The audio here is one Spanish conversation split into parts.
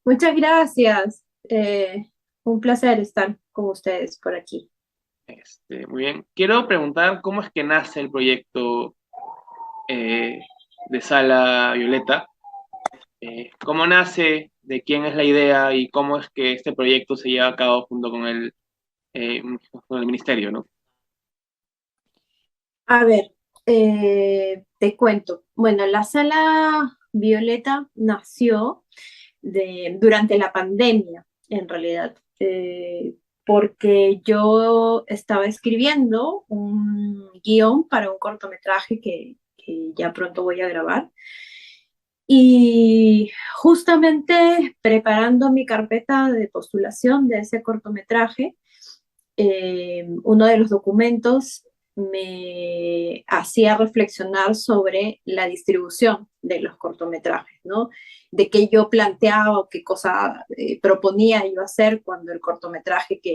Muchas gracias. Un placer estar con ustedes por aquí. Muy bien. Quiero preguntar cómo es que nace el proyecto eh, de Sala Violeta. ¿Cómo nace? ¿De quién es la idea? ¿Y cómo es que este proyecto se lleva a cabo junto eh, con el ministerio, ¿no? A ver, te cuento. Bueno, la sala Violeta nació durante la pandemia, en realidad, porque yo estaba escribiendo un guión para un cortometraje que ya pronto voy a grabar. Y justamente preparando mi carpeta de postulación de ese cortometraje, uno de los documentos me hacía reflexionar sobre la distribución de los cortometrajes, ¿no? De qué yo planteaba o qué cosa proponía yo hacer cuando el cortometraje que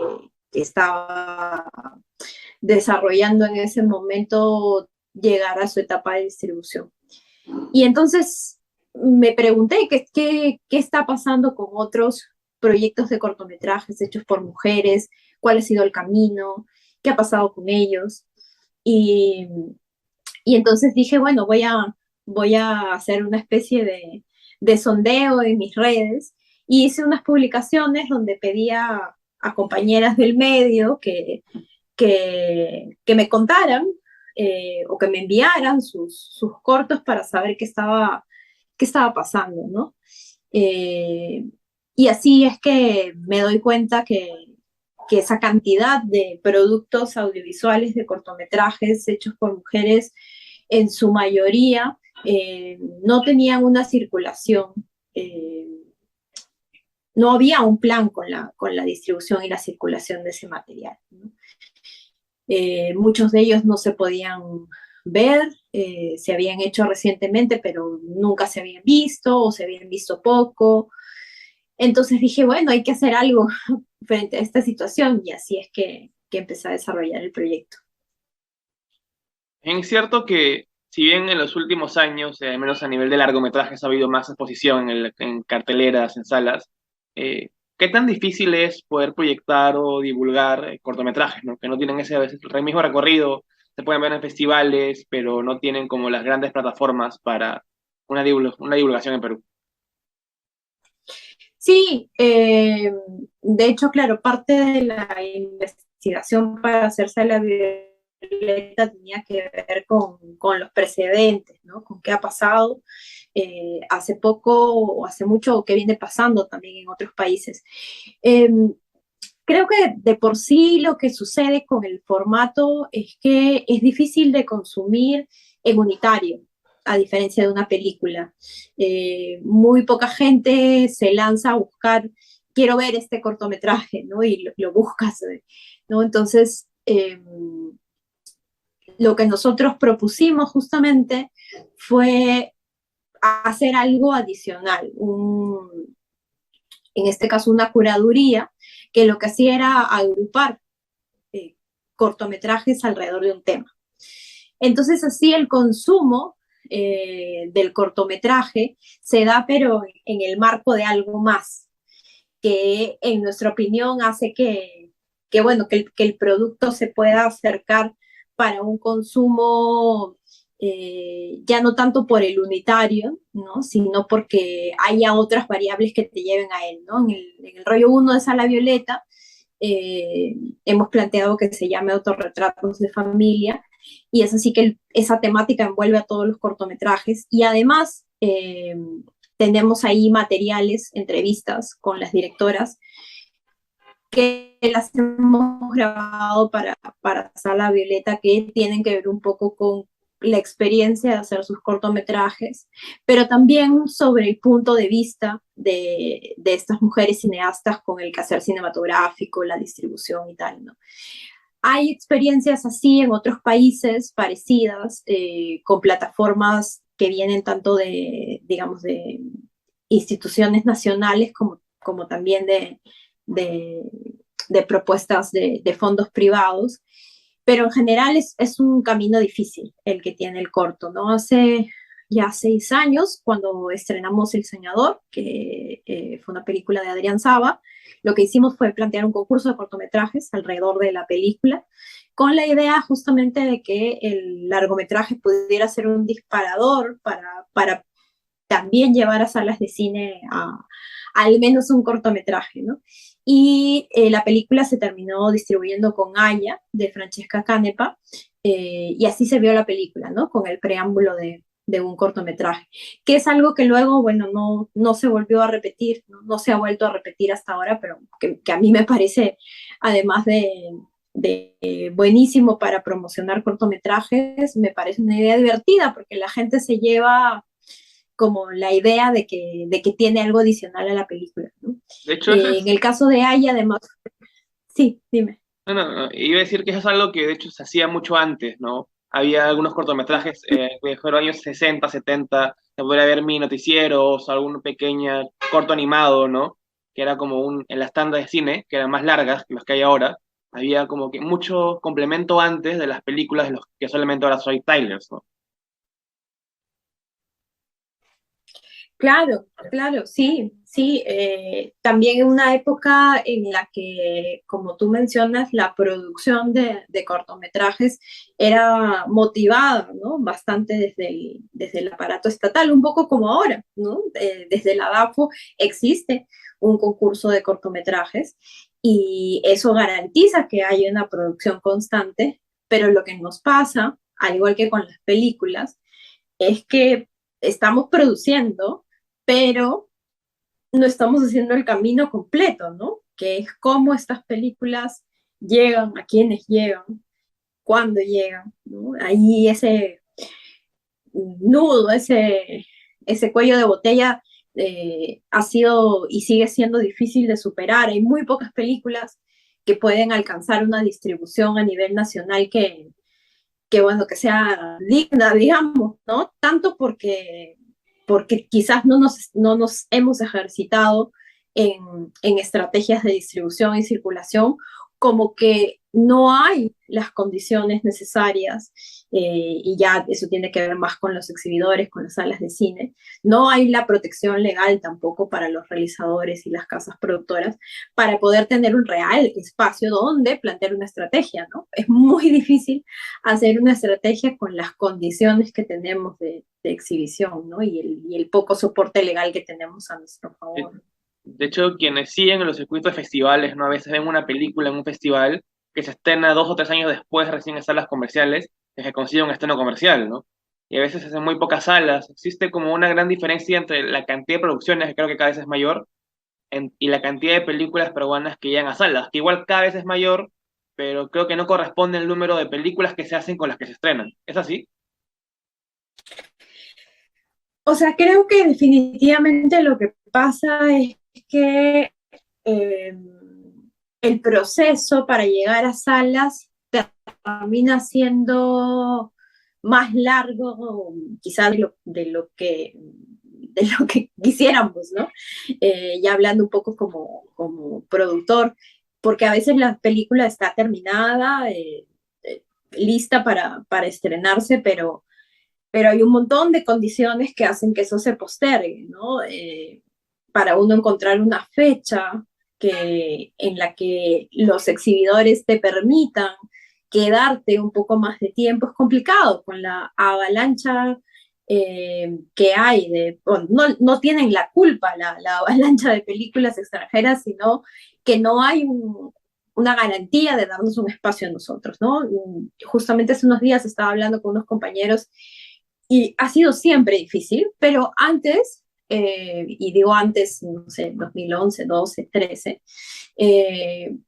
estaba desarrollando en ese momento llegara a su etapa de distribución. Y entonces me pregunté qué está pasando con otros proyectos de cortometrajes hechos por mujeres, cuál ha sido el camino, qué ha pasado con ellos. Y, y entonces dije, bueno, voy a hacer una especie de sondeo en mis redes y hice unas publicaciones donde pedía a compañeras del medio que me contaran o que me enviaran sus cortos para saber qué estaba pasando, ¿no? Eh, y así es que me doy cuenta que esa cantidad de productos audiovisuales, de cortometrajes hechos por mujeres, en su mayoría no tenían una circulación, eh, no había un plan con la distribución y la circulación de ese material, ¿no? Muchos de ellos no se podían ver, se habían hecho recientemente, pero nunca se habían visto o se habían visto poco. Entonces dije, bueno, hay que hacer algo frente a esta situación y así es que empecé a desarrollar el proyecto. Es cierto que, si bien en los últimos años, al menos a nivel de largometrajes, ha habido más exposición en carteleras, en salas, eh, ¿qué tan difícil es poder proyectar o divulgar cortometrajes, ¿no? Que no tienen ese a veces el mismo recorrido, se pueden ver en festivales, pero no tienen como las grandes plataformas para una divulgación en Perú. Sí, de hecho, claro, parte de la investigación para hacerse la violeta tenía que ver con los precedentes, ¿no? Con qué ha pasado hace poco o hace mucho o qué viene pasando también en otros países. Eh, Creo que de por sí lo que sucede con el formato es que es difícil de consumir en unitario, a diferencia de una película. Muy poca gente se lanza a buscar, quiero ver este cortometraje, ¿no? Y lo buscas, ¿no? Entonces, lo que nosotros propusimos justamente fue hacer algo adicional, en este caso una curaduría, que lo que hacía era agrupar eh, cortometrajes alrededor de un tema. Entonces así el consumo del cortometraje se da pero en el marco de algo más, que en nuestra opinión hace bueno, que el producto se pueda acercar para un consumo ya no tanto por el unitario, ¿no? Sino porque haya otras variables que te lleven a él, ¿no? En el rollo uno de Sala Violeta eh, hemos planteado que se llame Autorretratos de Familia y es así que esa temática envuelve a todos los cortometrajes y además tenemos ahí materiales, entrevistas con las directoras que las hemos grabado para Sala Violeta que tienen que ver un poco con la experiencia de hacer sus cortometrajes, pero también sobre el punto de vista de estas mujeres cineastas con el quehacer cinematográfico, la distribución y tal, ¿no? Hay experiencias así en otros países parecidas, con plataformas que vienen tanto de, digamos, de instituciones nacionales como también de, de propuestas de fondos privados, pero en general es un camino difícil el que tiene el corto, ¿no? Hace ya 6 años, cuando estrenamos El Soñador, que fue una película de Adrián Saba. Lo que hicimos fue plantear un concurso de cortometrajes alrededor de la película, con la idea justamente de que el largometraje pudiera ser un disparador para también llevar a salas de cine al menos un cortometraje, ¿no? Y la película se terminó distribuyendo con Aya, de Francesca Canepa, y así se vio la película, ¿no? Con el preámbulo de un cortometraje, que es algo que luego, bueno, no se volvió a repetir, no se ha vuelto a repetir hasta ahora, pero que a mí me parece, además de buenísimo para promocionar cortometrajes, me parece una idea divertida, porque la gente se lleva como la idea de que tiene algo adicional a la película, ¿no? De hecho, eso En es, el caso de Aya, además, sí, dime. no, no, no, iba a decir que eso es algo que de hecho se hacía mucho antes, ¿no? Había algunos cortometrajes que fueron años 60, 70, se podría ver mini noticieros, algún pequeño corto animado, ¿no? Que era como en las tandas de cine, que eran más largas que las que hay ahora. Había como que mucho complemento antes de las películas de los que solamente ahora soy trailers, ¿no? Claro, claro, sí, sí. También en una época en la que, como tú mencionas, la producción de cortometrajes era motivada, ¿no? Bastante desde el aparato estatal, un poco como ahora, ¿no? Desde la DAFO existe un concurso de cortometrajes y eso garantiza que hay una producción constante, pero lo que nos pasa, al igual que con las películas, es que estamos produciendo, pero no estamos haciendo el camino completo, ¿no? Que es cómo estas películas llegan, a quienes llegan, cuándo llegan, ¿no? Ahí ese nudo, ese cuello de botella ha sido y sigue siendo difícil de superar. Hay muy pocas películas que pueden alcanzar una distribución a nivel nacional que bueno, que sea digna, digamos, ¿no? Tanto porque quizás no nos hemos ejercitado en estrategias de distribución y circulación, como que no hay las condiciones necesarias, y ya eso tiene que ver más con los exhibidores, con las salas de cine. No hay la protección legal tampoco para los realizadores y las casas productoras para poder tener un real espacio donde plantear una estrategia, ¿no? Es muy difícil hacer una estrategia con las condiciones que tenemos de exhibición, ¿no? Y el poco soporte legal que tenemos a nuestro favor. De hecho, quienes siguen los circuitos de festivales, ¿no? A veces ven una película en un festival que se estrena 2 o 3 años después, recién en salas comerciales, que se consigue un estreno comercial, ¿no? Y a veces se hacen muy pocas salas. Existe como una gran diferencia entre la cantidad de producciones, que creo que cada vez es mayor, y la cantidad de películas peruanas que llegan a salas, que igual cada vez es mayor, pero creo que no corresponde el número de películas que se hacen con las que se estrenan. ¿Es así? O sea, creo que definitivamente lo que pasa es que eh, el proceso para llegar a salas termina siendo más largo quizá de lo que quisiéramos, ¿no? Ya hablando un poco como productor, porque a veces la película está terminada, lista para estrenarse, pero hay un montón de condiciones que hacen que eso se postergue, ¿no? Para uno encontrar una fecha en la que los exhibidores te permitan quedarte un poco más de tiempo es complicado con la avalancha que hay bueno, no tienen la culpa la avalancha de películas extranjeras, sino que no hay una garantía de darnos un espacio a nosotros, ¿no? Justamente hace unos días estaba hablando con unos compañeros y ha sido siempre difícil, pero antes, y digo antes, no sé, 2011, 12, 13,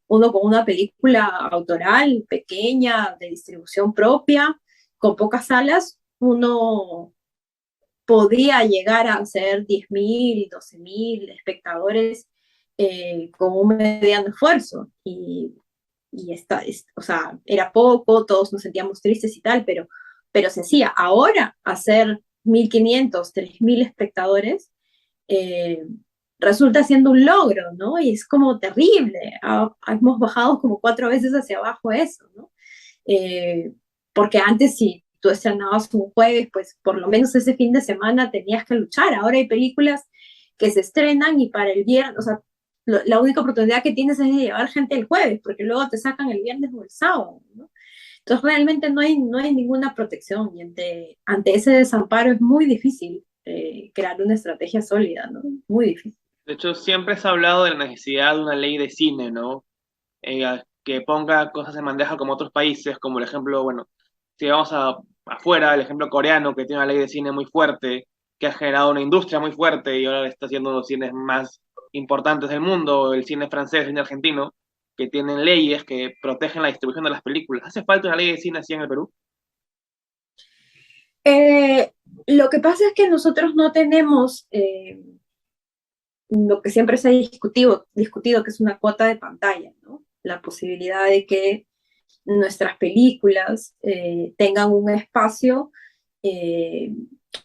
uno con una película autoral, pequeña, de distribución propia, con pocas salas, uno podía llegar a hacer 10.000, 12.000 espectadores con un mediano esfuerzo. O sea, era poco, todos nos sentíamos tristes y tal, pero se hacía. Ahora, hacer 1.500, 3.000 espectadores eh, resulta siendo un logro, ¿no? Y es como terrible. Hemos bajado como 4 veces hacia abajo eso, ¿no? Eh, Porque antes sí, tú estrenabas un jueves, pues por lo menos ese fin de semana tenías que luchar. Ahora hay películas que se estrenan y para el viernes, o sea, la única oportunidad que tienes es de llevar gente el jueves, porque luego te sacan el viernes o el sábado, ¿no? Entonces realmente no hay ninguna protección y ante ese desamparo es muy difícil crear una estrategia sólida, ¿no? Muy difícil. De hecho, siempre se ha hablado de la necesidad de una ley de cine, ¿no? Que ponga cosas en bandeja como otros países, como el ejemplo, bueno, si vamos afuera, el ejemplo coreano, que tiene una ley de cine muy fuerte, que ha generado una industria muy fuerte y ahora está haciendo los cines más importantes del mundo, el cine francés, el cine argentino, que tienen leyes que protegen la distribución de las películas. ¿Hace falta una ley de cine así en el Perú? Eh, lo que pasa es que nosotros no tenemos lo que siempre se ha discutido, que es una cuota de pantalla, ¿no? La posibilidad de que nuestras películas tengan un espacio eh,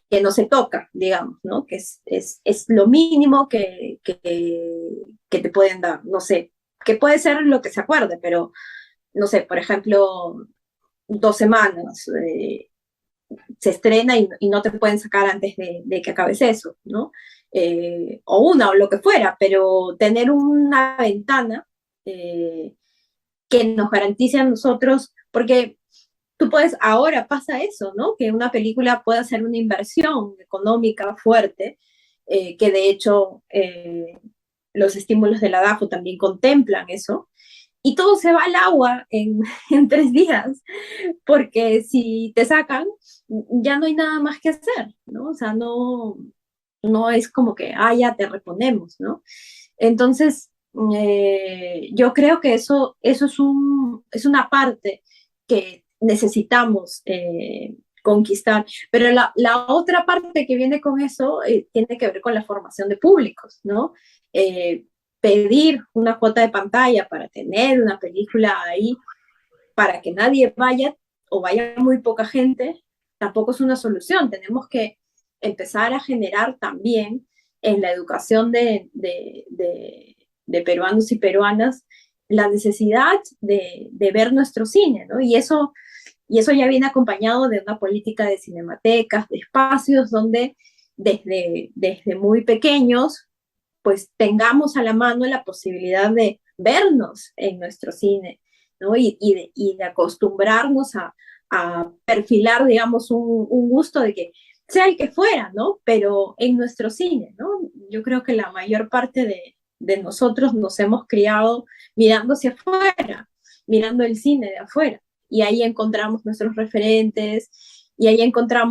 que no se toca, digamos, ¿no? Que es lo mínimo que te pueden dar, no sé, que puede ser lo que se acuerde, pero no sé, por ejemplo, 2 semanas, se estrena y no te pueden sacar antes de que acabes eso, ¿no? O una o lo que fuera, pero tener una ventana eh, que nos garantice a nosotros, porque tú puedes, ahora pasa eso, ¿no? Que una película puede hacer una inversión económica fuerte, que de hecho los estímulos de la DAFO también contemplan eso, y todo se va al agua en 3 días, porque si te sacan, ya no hay nada más que hacer, ¿no? O sea, no es como que, ya te reponemos, ¿no? Entonces, yo creo que eso es una parte que necesitamos conquistar. Pero la otra parte que viene con eso tiene que ver con la formación de públicos, ¿no? Eh, Pedir una cuota de pantalla para tener una película ahí, para que nadie vaya o vaya muy poca gente, tampoco es una solución. Tenemos que empezar a generar también en la educación de peruanos y peruanas la necesidad de ver nuestro cine, ¿no? Y eso ya viene acompañado de una política de cinematecas, de espacios donde desde muy pequeños pues tengamos a la mano la posibilidad de vernos en nuestro cine, ¿no? Y de acostumbrarnos a perfilar, digamos, un gusto de que sea el que fuera, ¿no? Pero en nuestro cine, ¿no? Yo creo que la mayor parte de nosotros nos hemos criado mirando hacia afuera, mirando el cine de afuera. Y ahí encontramos nuestros referentes, y ahí contra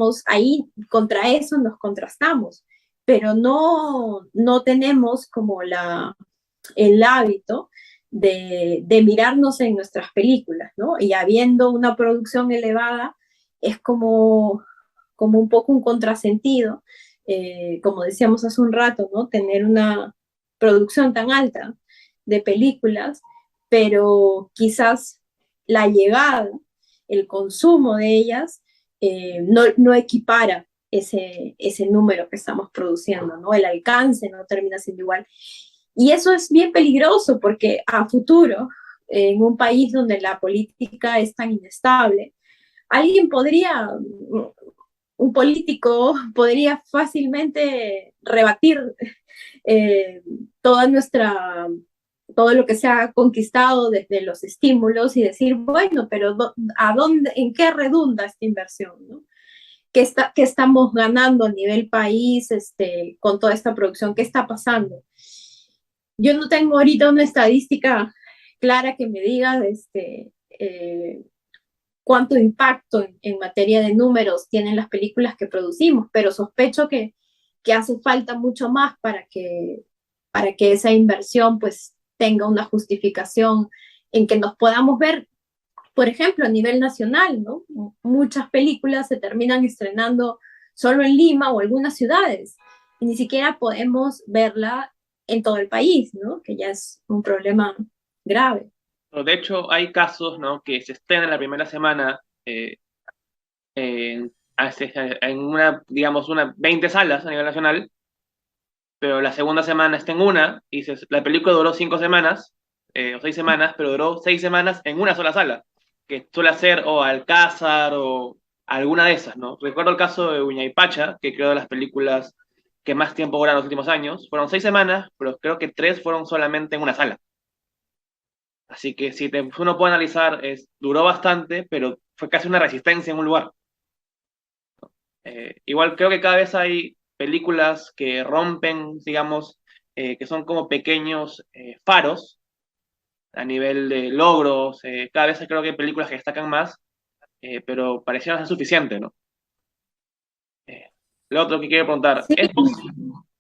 eso nos contrastamos, pero no tenemos como el hábito de mirarnos en nuestras películas, ¿no? Y habiendo una producción elevada, es como un poco un contrasentido, como decíamos hace un rato, ¿no? Tener una producción tan alta de películas, pero quizás la llegada, el consumo de ellas, no equipara ese número que estamos produciendo, ¿no? El alcance no termina siendo igual. Y eso es bien peligroso porque a futuro, en un país donde la política es tan inestable, alguien un político podría fácilmente rebatir eh, toda nuestra, todo lo que se ha conquistado desde los estímulos y decir, bueno, pero ¿en qué redunda esta inversión? ¿No? ¿Qué estamos ganando a nivel país con toda esta producción? ¿Qué está pasando? Yo no tengo ahorita una estadística clara que me diga cuánto impacto en materia de números tienen las películas que producimos, pero sospecho que hace falta mucho más para que esa inversión pues tenga una justificación en que nos podamos ver, por ejemplo, a nivel nacional, ¿no? Muchas películas se terminan estrenando solo en Lima o algunas ciudades y ni siquiera podemos verla en todo el país, ¿no? Que ya es un problema grave. Pero de hecho, hay casos, ¿no? Que se estrenan la primera semana en una, digamos, 20 salas a nivel nacional, pero la segunda semana está en una, y la película duró 5 semanas, o 6 semanas, pero duró 6 semanas en una sola sala, que suele ser o Alcázar o alguna de esas, ¿no? Recuerdo el caso de Pacha, que creo de las películas que más tiempo duraron los últimos años. Fueron 6 semanas, pero creo que 3 fueron solamente en una sala. Así que si uno puede analizar, duró bastante, pero fue casi una resistencia en un lugar. Igual creo que cada vez hay películas que rompen, digamos, que son como pequeños faros a nivel de logros. Cada vez creo que hay películas que destacan más, pero parecieron ser suficiente, ¿no? Eh, lo otro que quiero preguntar, Sí.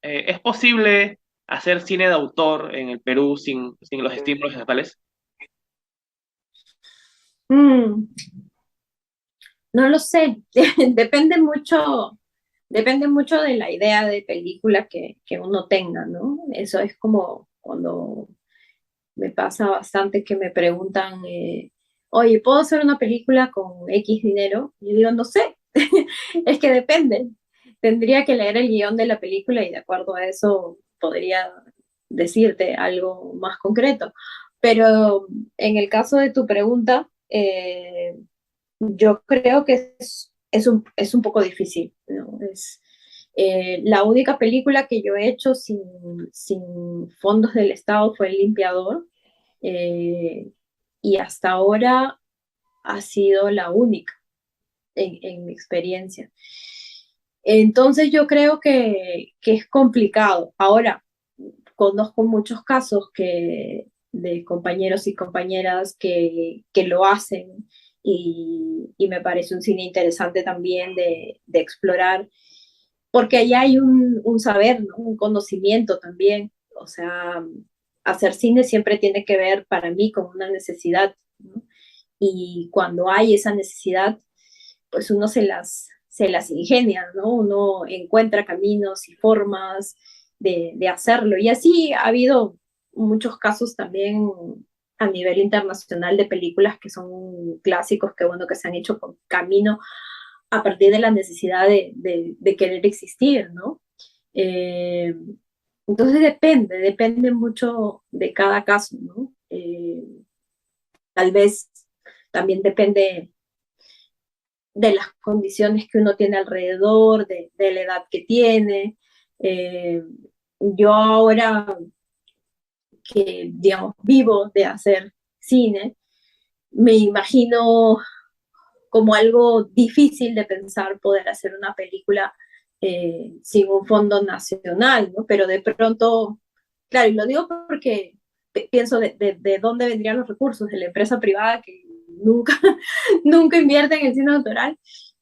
¿es posible hacer cine de autor en el Perú sin los estímulos estatales? Mm, no lo sé, depende mucho de la idea de película que uno tenga, ¿no? Eso es como cuando me pasa bastante que me preguntan, oye, ¿puedo hacer una película con X dinero? Y yo digo, no sé, es que depende. Tendría que leer el guión de la película y de acuerdo a eso podría decirte algo más concreto. Pero en el caso de tu pregunta, yo creo que es un poco difícil, ¿no? La única película que yo he hecho sin fondos del Estado fue El Limpiador, eh, y hasta ahora ha sido la única en mi experiencia. Entonces yo creo que es complicado. Ahora, conozco muchos casos de compañeros y compañeras que lo hacen y me parece un cine interesante también de explorar, porque allá hay un saber, ¿no? Un conocimiento también. O sea, hacer cine siempre tiene que ver para mí con una necesidad, ¿no? Y cuando hay esa necesidad, pues uno se las ingenia, ¿no? Uno encuentra caminos y formas de hacerlo. Y así ha habido muchos casos también a nivel internacional de películas que son clásicos, que bueno, que se han hecho con camino a partir de la necesidad de querer existir, ¿no? Eh, entonces depende mucho de cada caso, ¿no? Tal vez también depende de las condiciones que uno tiene alrededor, de la edad que tiene. Eh, yo ahora que, digamos, vivo de hacer cine, me imagino como algo difícil de pensar poder hacer una película sin un fondo nacional, ¿no? Pero de pronto, claro, y lo digo porque pienso de dónde vendrían los recursos, de la empresa privada que nunca, nunca invierte en el cine autoral,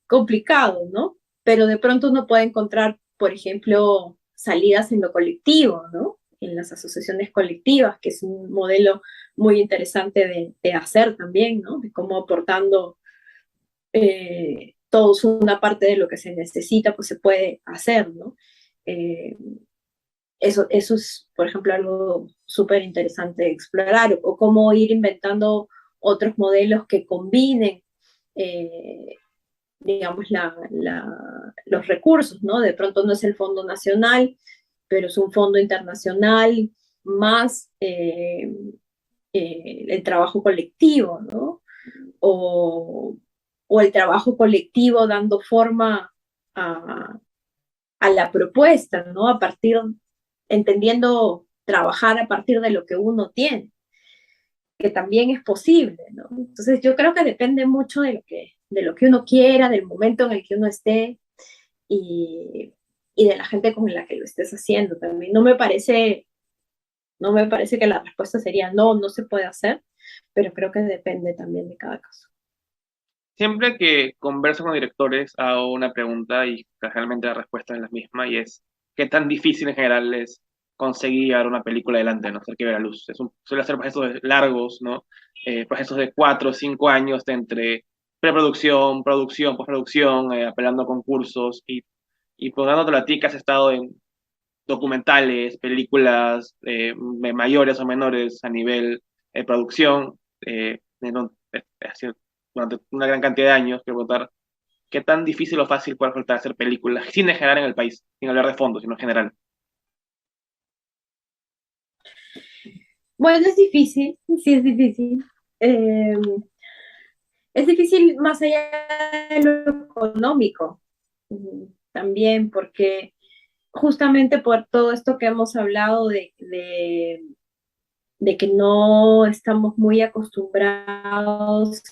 complicado, ¿no? Pero de pronto uno puede encontrar, por ejemplo, salidas en lo colectivo, ¿no? En las asociaciones colectivas, que es un modelo muy interesante de hacer también, ¿no? De cómo aportando todos una parte de lo que se necesita, pues se puede hacer, ¿no? Eh, eso es, por ejemplo, algo súper interesante de explorar, o cómo ir inventando otros modelos que combinen, eh, digamos, los recursos, ¿no? De pronto no es el fondo nacional, pero es un fondo internacional más el trabajo colectivo, ¿no? O, o el trabajo colectivo dando forma a, a la propuesta, ¿no? A partir, entendiendo trabajar a partir de lo que uno tiene, que también es posible, ¿no? Entonces yo creo que depende mucho de lo que uno quiera, del momento en el que uno esté y, y de la gente con la que lo estés haciendo también. No me parece que la respuesta sería no, no se puede hacer, pero creo que depende también de cada caso. Siempre que converso con directores hago una pregunta y realmente la respuesta es la misma y es ¿qué tan difícil en general es conseguir llevar una película adelante, no hacer que vea la luz? Suele ser procesos largos, ¿no? Procesos de 4 o 5 años de entre preproducción, producción, postproducción, apelando a concursos y pues dándote a ti que has estado en documentales, películas mayores o menores a nivel producción, durante una gran cantidad de años, quiero contar qué tan difícil o fácil puede resultar hacer películas sin generar en el país, sin hablar de fondos, sino en general. Bueno, es difícil, sí es difícil. Eh, Es difícil más allá de lo económico, también porque justamente por todo esto que hemos hablado de que no estamos muy acostumbrados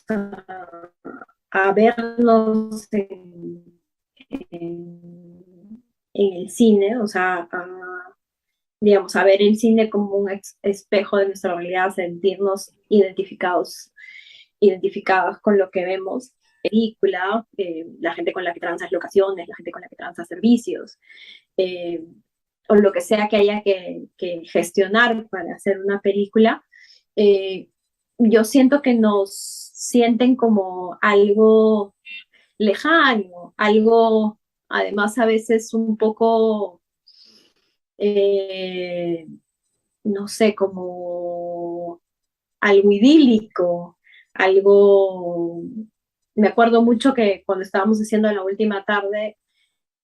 a vernos en el cine, o sea, digamos, a ver el cine como un espejo de nuestra realidad, sentirnos identificadas con lo que vemos. Película, la gente con la que transas locaciones, la gente con la que transas servicios, eh, o lo que sea que haya que gestionar para hacer una película, eh, yo siento que nos sienten como algo lejano, algo además a veces un poco, eh, no sé, como algo idílico, algo... Me acuerdo mucho que cuando estábamos haciendo la última tarde,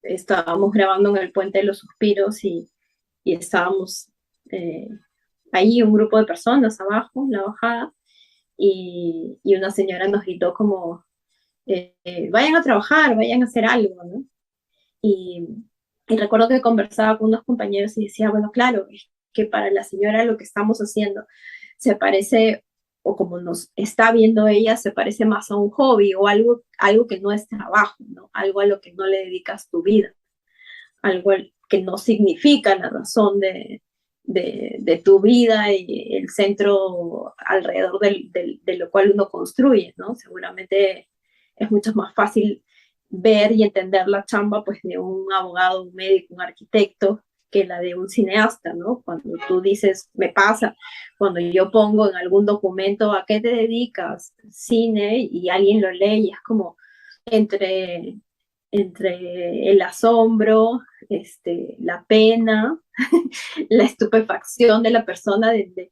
estábamos grabando en el Puente de los Suspiros y estábamos eh, ahí un grupo de personas abajo, en la bajada, y una señora nos gritó como, vayan a trabajar, vayan a hacer algo, ¿no? Y, y recuerdo que conversaba con unos compañeros y decía, bueno, claro, es que para la señora lo que estamos haciendo se parece, o como nos está viendo ella, se parece más a un hobby o algo que no es trabajo, ¿no? Algo a lo que no le dedicas tu vida, algo que no significa la razón de tu vida y el centro alrededor de lo cual uno construye, ¿no? Seguramente es mucho más fácil ver y entender la chamba pues de un abogado, un médico, un arquitecto que la de un cineasta, ¿no? Cuando tú dices, me pasa, cuando yo pongo en algún documento a qué te dedicas, cine, y alguien lo lee y es como entre, entre el asombro, la pena, la estupefacción de la persona de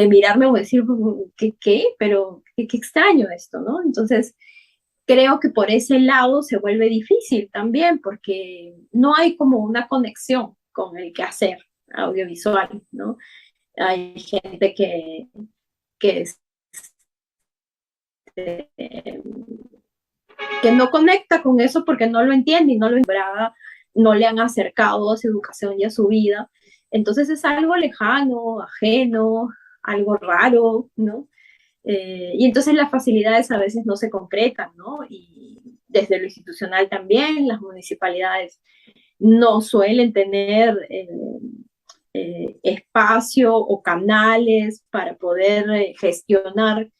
mirarme o decir, ¿qué? Pero qué extraño esto, ¿no? Entonces, creo que por ese lado se vuelve difícil también, porque no hay como una conexión con el quehacer audiovisual, ¿no? Hay gente que, este, que no conecta con eso porque no lo entiende y no lo entiende, no le han acercado a su educación y a su vida. Entonces es algo lejano, ajeno, algo raro, ¿no? Y entonces las facilidades a veces no se concretan, ¿no? Y desde lo institucional también, las municipalidades no suelen tener espacio o canales para poder gestionar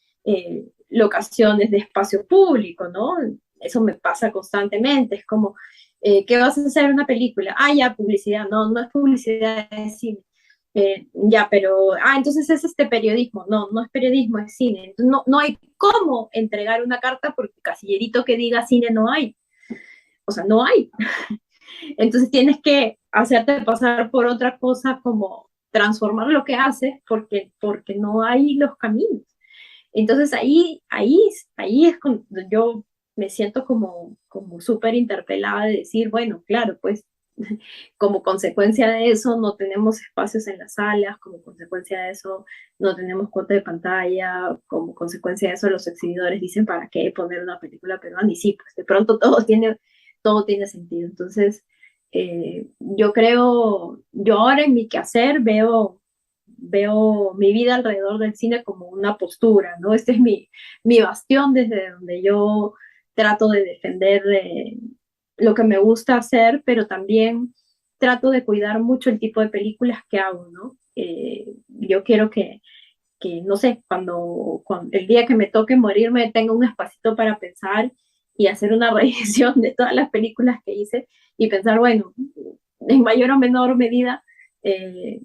locaciones de espacio público, ¿no? Eso me pasa constantemente, es como, ¿qué vas a hacer en una película? Ah, ya, publicidad, no, no es publicidad, es cine. Ya, pero, entonces es periodismo, no, no es periodismo, es cine. Entonces, no, no hay cómo entregar una carta porque casillerito que diga cine no hay, o sea, no hay. Entonces tienes que hacerte pasar por otra cosa como transformar lo que haces porque no hay los caminos. Entonces ahí es cuando yo me siento como súper interpelada de decir, bueno, claro, pues como consecuencia de eso no tenemos espacios en las salas, como consecuencia de eso no tenemos cuota de pantalla, como consecuencia de eso los exhibidores dicen, ¿para qué poner una película peruana? Y sí, pues de pronto todo tiene sentido. Entonces, yo ahora en mi quehacer veo mi vida alrededor del cine como una postura, ¿no? Este es mi bastión desde donde yo trato de defender lo que me gusta hacer, pero también trato de cuidar mucho el tipo de películas que hago, ¿no? Yo quiero no sé, cuando el día que me toque morirme tenga un espacito para pensar y hacer una revisión de todas las películas que hice y pensar, bueno, en mayor o menor medida, eh,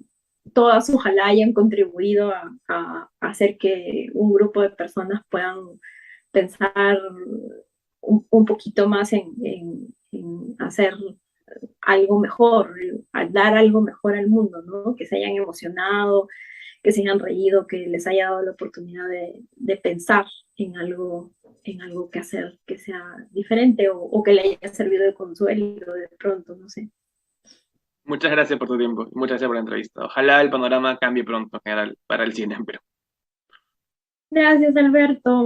todas ojalá hayan contribuido a hacer que un grupo de personas puedan pensar un poquito más en hacer algo mejor, a dar algo mejor al mundo, ¿no? Que se hayan emocionado, que se hayan reído, que les haya dado la oportunidad de pensar en algo que hacer que sea diferente o que le haya servido de consuelo de pronto, no sé. Muchas gracias por tu tiempo y muchas gracias por la entrevista. Ojalá el panorama cambie pronto en general para el cine en Perú. Gracias, Alberto.